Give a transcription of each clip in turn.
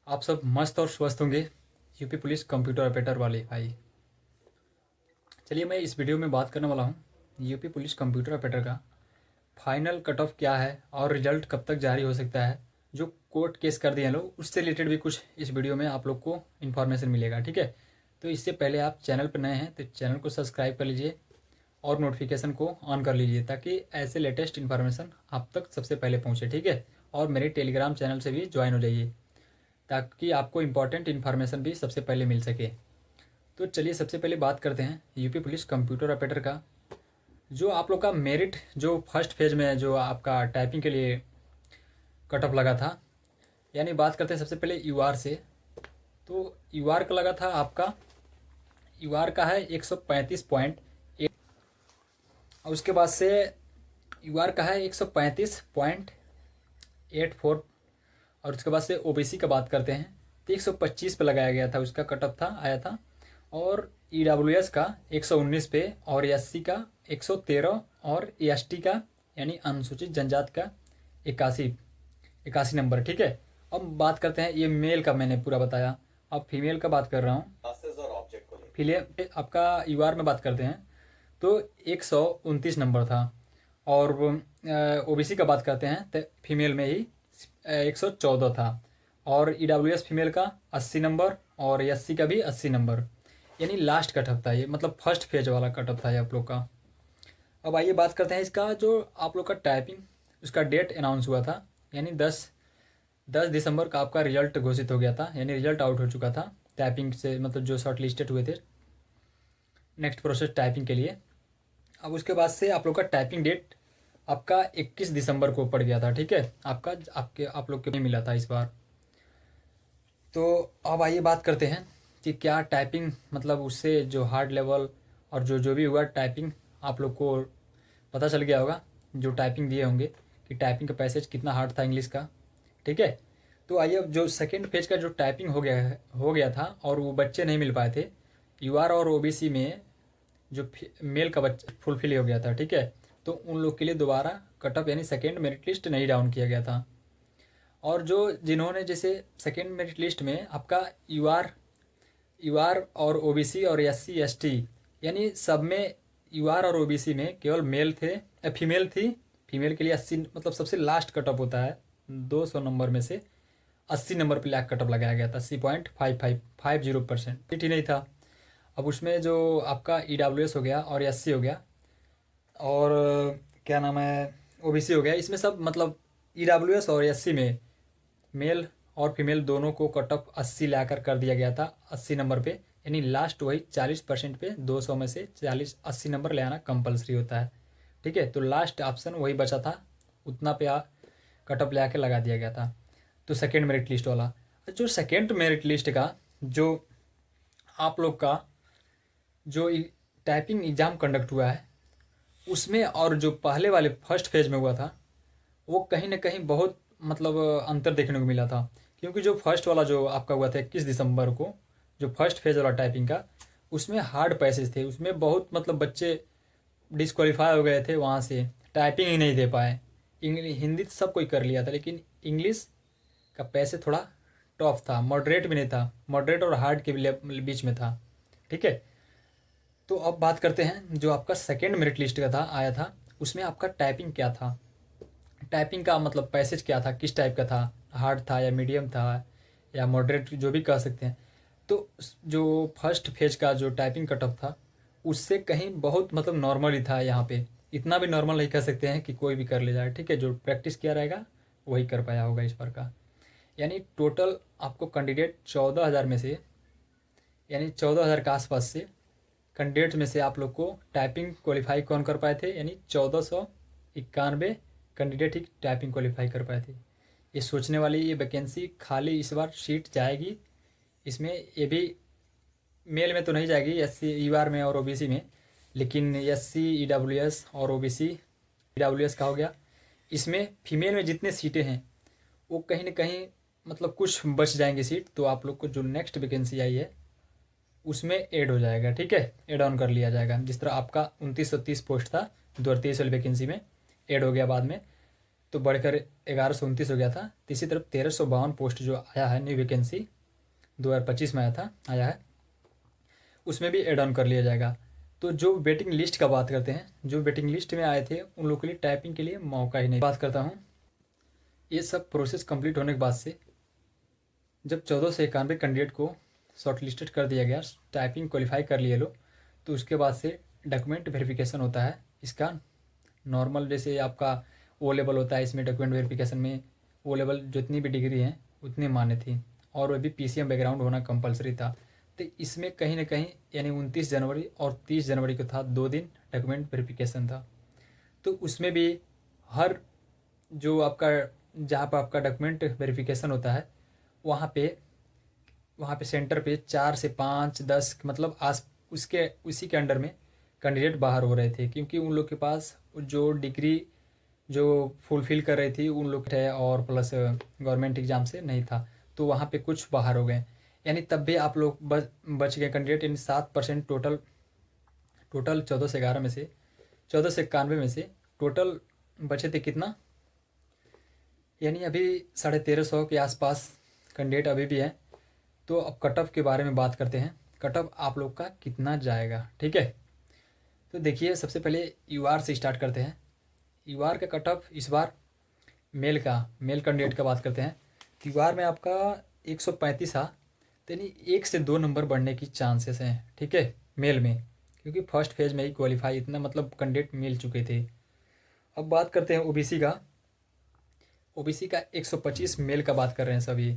आप सब मस्त और स्वस्थ होंगे। यूपी पुलिस कंप्यूटर ऑपरेटर वाले भाई, चलिए मैं इस वीडियो में बात करने वाला हूँ यूपी पुलिस कंप्यूटर ऑपरेटर का फाइनल कट ऑफ क्या है और रिजल्ट कब तक जारी हो सकता है। जो कोर्ट केस कर दिए हैं लोग, उससे रिलेटेड भी कुछ इस वीडियो में आप लोग को इन्फॉर्मेशन मिलेगा। ठीक है, तो इससे पहले आप चैनल पर नए हैं तो चैनल को सब्सक्राइब कर लीजिए और नोटिफिकेशन को ऑन कर लीजिए ताकि ऐसे लेटेस्ट इन्फॉर्मेशन आप तक सबसे पहले पहुँचे। ठीक है, और मेरे टेलीग्राम चैनल से भी ज्वाइन हो जाइए ताकि आपको इम्पॉर्टेंट इन्फॉर्मेशन भी सबसे पहले मिल सके। तो चलिए सबसे पहले बात करते हैं यूपी पुलिस कंप्यूटर ऑपरेटर का। जो आप लोग का मेरिट जो फर्स्ट फेज में जो आपका टाइपिंग के लिए कट ऑफ लगा था, यानी बात करते हैं सबसे पहले यूआर से। तो यूआर का लगा था आपका, यूआर का है 135.8 और उसके बाद से यूआर का है 135.84 और उसके बाद से ओबीसी का बात करते हैं तो 125 पे लगाया गया था, उसका कट ऑफ था आया था। और ईडब्ल्यूएस का 119 पे और एससी का 113 और एसटी का यानी अनुसूचित जनजाति का 81 नंबर। ठीक है, अब बात करते हैं, ये मेल का मैंने पूरा बताया, अब फीमेल का बात कर रहा हूँ। फीमेल आपका यूआर में बात करते हैं तो 129 नंबर था। और ओबीसी का बात करते हैं तो फीमेल में ही 114 था। और ईडब्ल्यूएस फीमेल का 80 नंबर और एससी का भी 80 नंबर, यानी लास्ट कटअप था ये, मतलब फर्स्ट फेज वाला कटअप था ये आप लोग का। अब आइए बात करते हैं इसका जो आप लोग का टाइपिंग, उसका डेट अनाउंस हुआ था, यानी 10 दिसंबर का आपका रिजल्ट घोषित हो गया था, यानी रिजल्ट आउट हो चुका था टाइपिंग से, मतलब जो शॉर्ट लिस्टेड हुए थे नेक्स्ट प्रोसेस टाइपिंग के लिए। अब उसके बाद से आप लोग का टाइपिंग डेट आपका 21 दिसंबर को पड़ गया था। ठीक है, आप लोग के नहीं मिला था इस बार। तो अब आइए बात करते हैं कि क्या टाइपिंग, मतलब उससे जो हार्ड लेवल और जो भी हुआ टाइपिंग, आप लोग को पता चल गया होगा जो टाइपिंग दिए होंगे कि टाइपिंग का पैसेज कितना हार्ड था इंग्लिश का। ठीक है, तो आइए अब जो सेकेंड पेज का जो टाइपिंग हो गया था और वो बच्चे नहीं मिल पाए थे यूआर और ओबीसी में, जो मेल का बच्चा फुलफिल हो गया था। ठीक है, तो उन लोग के लिए दोबारा कटअप यानी सेकेंड मेरिट लिस्ट नहीं डाउन किया गया था। और जो जिन्होंने जैसे सेकेंड मेरिट लिस्ट में आपका यूआर यूआर और ओबीसी और एससी एसटी, यानी सब में यूआर और ओबीसी में केवल मेल थे, फीमेल थी। फीमेल के लिए 80, मतलब सबसे लास्ट कटअप होता है 200 नंबर में से 80 नंबर पर लैक कटअप लगाया गया था। 80.5550% सीट ही नहीं था। अब उसमें जो आपका ईडब्ल्यूएस हो गया और एससी हो गया और क्या नाम है ओबीसी हो गया, इसमें सब मतलब ईडब्ल्यूएस और एससी में मेल और फीमेल दोनों को कट ऑफ 80 लाकर कर दिया गया था 80 नंबर पे, यानी लास्ट वही 40% पे 200 में से 80 नंबर ले आना कंपलसरी होता है। ठीक है, तो लास्ट ऑप्शन वही बचा था, उतना पे कट ऑफ ले आके लगा दिया गया था। तो सेकेंड मेरिट लिस्ट वाला, जो सेकेंड मेरिट लिस्ट का जो आप लोग का जो टाइपिंग एग्ज़ाम कंडक्ट हुआ है उसमें और जो पहले वाले फर्स्ट फेज में हुआ था वो कहीं ना कहीं बहुत मतलब अंतर देखने को मिला था। क्योंकि जो फर्स्ट वाला जो आपका हुआ था 21 दिसंबर को, जो फर्स्ट फेज वाला टाइपिंग का, उसमें हार्ड पैसेज थे, उसमें बहुत मतलब बच्चे डिस्क्वालीफाई हो गए थे वहाँ से, टाइपिंग ही नहीं दे पाए। इंग्लिश हिंदी तो सब कोई कर लिया था लेकिन इंग्लिश का पैसे थोड़ा टफ था, मॉडरेट भी नहीं था, मॉडरेट और हार्ड के बीच में था। ठीक है, तो अब बात करते हैं जो आपका सेकेंड मेरिट लिस्ट का था आया था, उसमें आपका टाइपिंग क्या था, टाइपिंग का मतलब पैसेज क्या था, किस टाइप का था, हार्ड था या मीडियम था या मॉडरेट, जो भी कह सकते हैं। तो जो फर्स्ट फेज का जो टाइपिंग कट ऑफ था उससे कहीं बहुत मतलब नॉर्मल ही था। यहाँ पे इतना भी नॉर्मल नहीं कह सकते हैं कि कोई भी कर ले जाए। ठीक है, जो प्रैक्टिस किया रहेगा वही कर पाया होगा इस बार का। यानी टोटल आपको कैंडिडेट 14,000 में से, यानी 14,000 के आसपास से कैंडिडेट में से आप लोग को टाइपिंग क्वालिफाई कौन कर पाए थे, यानी 1491 कैंडिडेट ही टाइपिंग क्वालिफाई कर पाए थे। ये सोचने वाली ये वैकेंसी खाली इस बार सीट जाएगी, इसमें ये भी मेल में तो नहीं जाएगी, एससी यूआर में और ओबीसी में, लेकिन एससी ईडब्ल्यूएस और ओबीसी, ईडब्ल्यूएस का हो गया, इसमें फीमेल में जितने सीटें हैं वो कहीं ना कहीं मतलब कुछ बच जाएंगे सीट, तो आप लोग को जो नेक्स्ट वैकेंसी आई है उसमें ऐड हो जाएगा। ठीक है, ऐड ऑन कर लिया जाएगा, जिस तरह आपका 2930 पोस्ट था 2023 वाली वैकेंसी में ऐड हो गया बाद में। तो बढ़कर 1129 हो गया था। तीसरी तरफ 1352 पोस्ट जो आया है न्यू वैकेंसी 2025 में आया है, उसमें भी एड ऑन कर लिया जाएगा। तो जो वेटिंग लिस्ट का बात करते हैं, जो वेटिंग लिस्ट में आए थे उन लोगों के लिए टाइपिंग के लिए मौका ही नहीं। बात करता हूँ, ये सब प्रोसेस कंप्लीट होने के बाद से जब 1491 कैंडिडेट को शॉर्ट लिस्टेड कर दिया गया, टाइपिंग क्वालिफाई कर लिए लोग, तो उसके बाद से डॉक्यूमेंट वेरिफिकेशन होता है इसका। नॉर्मल जैसे आपका ओ लेवल होता है, इसमें डॉक्यूमेंट वेरिफिकेशन में ओ लेवल जितनी भी डिग्री हैं उतनी मान्य थी, और वह भी पीसीएम बैकग्राउंड होना कंपलसरी था। तो इसमें कहीं ना कहीं यानी 29 जनवरी और 30 जनवरी को था, 2 दिन डॉक्यूमेंट वेरिफिकेशन था। तो उसमें भी हर जो आपका जहाँ पर आपका डॉक्यूमेंट वेरिफिकेशन होता है वहाँ पे सेंटर पे 4 से 5 10 मतलब उसके उसी के अंडर में कैंडिडेट बाहर हो रहे थे, क्योंकि उन लोग के पास जो डिग्री जो फुलफ़िल कर रही थी उन लोग थे, और प्लस गवर्नमेंट एग्ज़ाम से नहीं था, तो वहाँ पे कुछ बाहर हो गए। यानी तब भी आप लोग बच गए कैंडिडेट, यानी 7% टोटल 1411 में से 1491 में से टोटल बचे थे कितना, यानी अभी 1350 के आसपास कैंडिडेट अभी भी हैं। तो अब कट ऑफ के बारे में बात करते हैं, कट ऑफ आप लोग का कितना जाएगा, ठीक है। तो देखिए सबसे पहले यूआर से स्टार्ट करते हैं। यूआर का कट ऑफ इस बार मेल कैंडिडेट का बात करते हैं। यूआर में आपका 135 था, तो यानी 1 से 2 नंबर बढ़ने की चांसेस हैं, ठीक है, मेल में, क्योंकि फर्स्ट फेज में ही क्वालिफाई इतना मतलब कैंडिडेट मिल चुके थे। अब बात करते हैं ओबीसी का। ओबीसी का 125 मेल का बात कर रहे हैं सभी,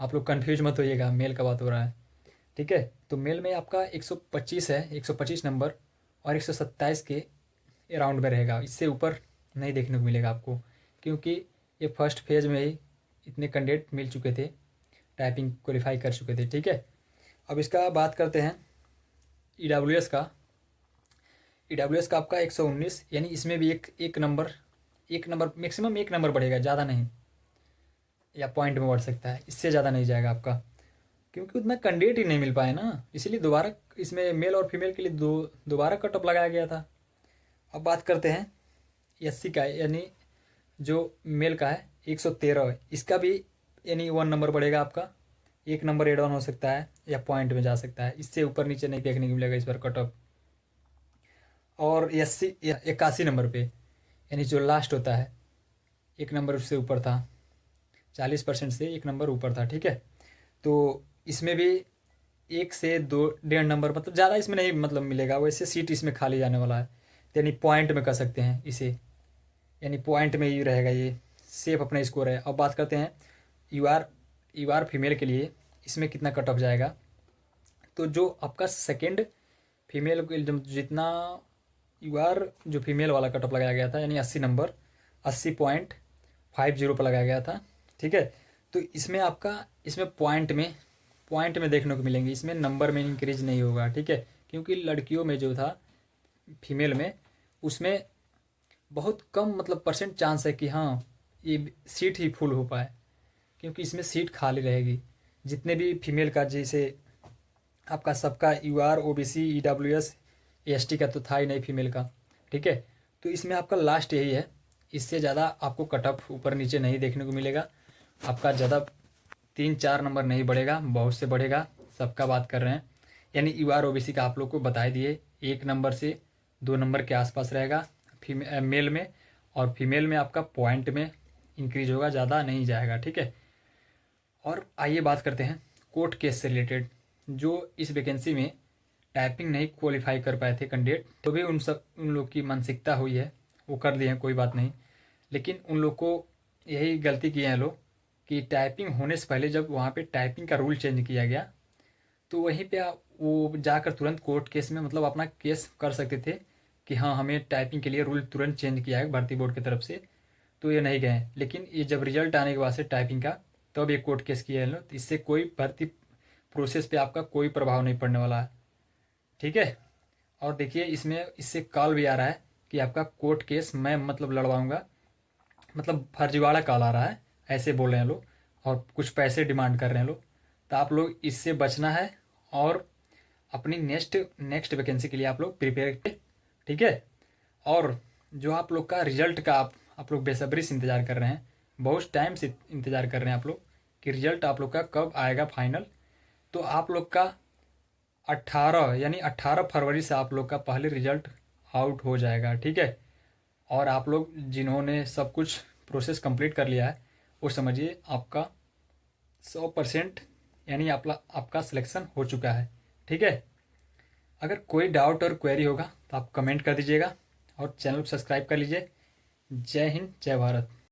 आप लोग कंफ्यूज मत होइएगा, मेल का बात हो रहा है, ठीक है। तो मेल में आपका 125 है, 125 नंबर, और 127 के अराउंड में रहेगा, इससे ऊपर नहीं देखने को मिलेगा आपको, क्योंकि ये फर्स्ट फेज में ही इतने कैंडिडेट मिल चुके थे, टाइपिंग क्वालिफाई कर चुके थे, ठीक है। अब इसका बात करते हैं ईडब्ल्यूएस का। ईडब्ल्यूएस का आपका 119, यानी इसमें भी एक नंबर मैक्सिमम 1 नंबर बढ़ेगा, ज़्यादा नहीं, या पॉइंट में बढ़ सकता है, इससे ज़्यादा नहीं जाएगा आपका, क्योंकि उतना कैंडिडेट ही नहीं मिल पाए ना, इसलिए दोबारा इसमें मेल और फीमेल के लिए दोबारा कट ऑफ लगाया गया था। अब बात करते हैं एससी का, यानी जो मेल का है 113 है, इसका भी यानी 1 नंबर बढ़ेगा आपका, 1 नंबर एड ऑन हो सकता है या पॉइंट में जा सकता है, इससे ऊपर नीचे नहीं देखने को मिलेगा इस बार कट ऑफ। और 81 नंबर पे, यानी जो लास्ट होता है 1 नंबर उससे ऊपर था, 40% से 1 नंबर ऊपर था, ठीक है। तो इसमें भी 1 से 2 1.5 नंबर मतलब ज़्यादा इसमें नहीं मतलब मिलेगा, वैसे सीट इसमें खाली जाने वाला है, यानी पॉइंट में कर सकते हैं इसे, यानी पॉइंट में ही रहेगा, ये सेफ अपना स्कोर है। अब बात करते हैं यूआर फीमेल के लिए इसमें कितना कट ऑफ जाएगा। तो जो आपका सेकेंड फीमेल के जितना यूआर जो फीमेल वाला कट ऑफ लगाया गया था, यानी 80 नंबर 80.50 पर लगाया गया था, ठीक है। तो इसमें आपका पॉइंट में देखने को मिलेंगे, इसमें नंबर में इंक्रीज नहीं होगा, ठीक है, क्योंकि लड़कियों में जो था फीमेल में उसमें बहुत कम मतलब परसेंट चांस है कि हाँ ये सीट ही फुल हो पाए, क्योंकि इसमें सीट खाली रहेगी। जितने भी फीमेल का जैसे आपका सबका यूआर ओबीसी ईडब्ल्यूएस एसटी का तो था ही नहीं फीमेल का, ठीक है। तो इसमें आपका लास्ट यही है, इससे ज़्यादा आपको कट ऑफ ऊपर नीचे नहीं देखने को मिलेगा, आपका ज़्यादा 3-4 नंबर नहीं बढ़ेगा, बहुत से बढ़ेगा, सबका बात कर रहे हैं। यानी यूआर ओबीसी का आप लोग को बताए दिए 1 नंबर से 2 नंबर के आसपास रहेगा मेल में, और फीमेल में आपका पॉइंट में इंक्रीज होगा, ज़्यादा नहीं जाएगा, ठीक है। और आइए बात करते हैं कोर्ट केस से रिलेटेड। जो इस वैकेंसी में टाइपिंग नहीं क्वालिफाई कर पाए थे कैंडिडेट, तो भी उन लोग की मानसिकता हुई है, वो कर लिए हैं, कोई बात नहीं, लेकिन उन लोग को यही गलती किए हैं लोग कि टाइपिंग होने से पहले जब वहाँ पे टाइपिंग का रूल चेंज किया गया, तो वहीं पे वो जाकर तुरंत कोर्ट केस में मतलब अपना केस कर सकते थे कि हाँ हमें टाइपिंग के लिए रूल तुरंत चेंज किया है भर्ती बोर्ड की तरफ से, तो ये नहीं गए। लेकिन ये जब रिजल्ट आने के बाद से टाइपिंग का, तब ये कोर्ट केस किया है लोग, तो इससे कोई भर्ती प्रोसेस पे आपका कोई प्रभाव नहीं पड़ने वाला है, ठीक है। और देखिए इससे कॉल भी आ रहा है कि आपका कोर्ट केस मैं मतलब लड़वाऊँगा, मतलब फर्जीवाड़ा कॉल आ रहा है, ऐसे बोल रहे हैं लोग, और कुछ पैसे डिमांड कर रहे हैं लोग। तो आप लोग इससे बचना है, और अपनी नेक्स्ट वैकेंसी के लिए आप लोग प्रिपेयर, ठीक है। और जो आप लोग का रिजल्ट का आप लोग बेसब्री से इंतज़ार कर रहे हैं, बहुत टाइम से इंतज़ार कर रहे हैं आप लोग कि रिजल्ट आप लोग का कब आएगा फाइनल। तो आप लोग का 18 यानी 18 फरवरी से आप लोग का पहले रिजल्ट आउट हो जाएगा, ठीक है। और आप लोग जिन्होंने सब कुछ प्रोसेस कंप्लीट कर लिया है, वो समझिए आपका 100% यानी आपका सिलेक्शन हो चुका है, ठीक है। अगर कोई डाउट और क्वेरी होगा तो आप कमेंट कर दीजिएगा और चैनल को सब्सक्राइब कर लीजिए। जय हिंद, जय भारत।